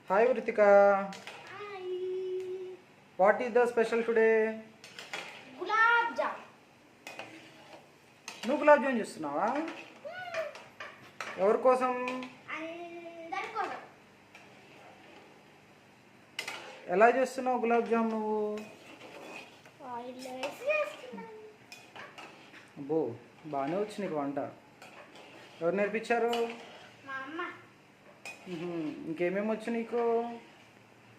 Hi Vritika. Hi. What is the special today? Gulab jam. నువ్వు గులాబ్ జామున్ చేస్తున్నావా? ఎవరి కోసం? అందరి కోసం. ఎలా చేస్తున్నావు గులాబ్ జామ్ నువ్వు? ఆయిల్ వేసి చేస్తున్నాను. అబ్బో బాగానే వచ్చి నీకు వంట. ఎవరు నేర్పించారు? మా అమ్మ. ఇంకేమేమి వచ్చు నీకు?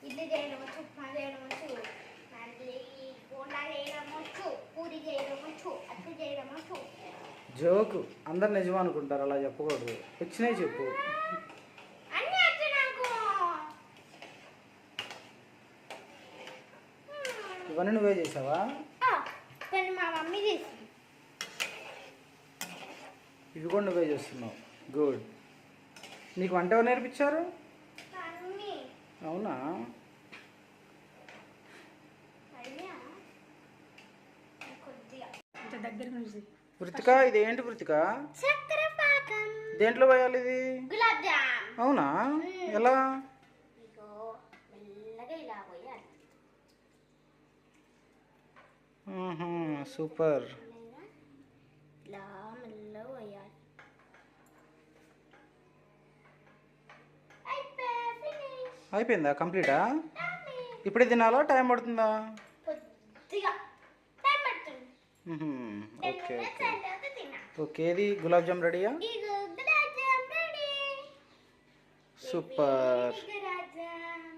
ఇడ్లీ చేయడం వచ్చు, ఉప్మా చేయడం వచ్చు, మళ్ళీ బోండా చేయడం వచ్చు, పూరి చేయడం వచ్చు, అట్టు చేయడం వచ్చు. జోకు అందరు నిజం అనుకుంటారు, అలా చెప్పకూడదు. వచ్చినాయి చెప్పు. అన్నీ వచ్చు నాకు. ఇవన్నీ నువ్వే చేసావా? కానీ మా మమ్మీ చేసింది. ఇవి కూడా నువ్వే చేస్తున్నావు. గుడ్. నీకు వంట ఎవరు నేర్పించారు? మమ్మీ. అవునా? కొద్దిగా దగ్గర నుంచి. వృతిక, ఇది ఏంటి వృతిక? చక్కెర పాకం. దేంట్లో పోయాలి ఇది? గులాబ్ జామ్. అవునా? ఎలా? ఇగో మెల్లగా ఇలా పోయాలి. సూపర్. ఇలా మెల్లగా పోయాలి. అయిపోయిందా? కంప్లీటా? ఇప్పుడే తినాలా? టైం పడుతుందా? కొద్దిగా టైం పడుతుంది. ఓకే ఓకే తర్వాత తిన్నా. ఓకే. ఇది గులాబ్ జామ్ రెడీయా? ఇగో gulab jam ready. Super. Gulab jam.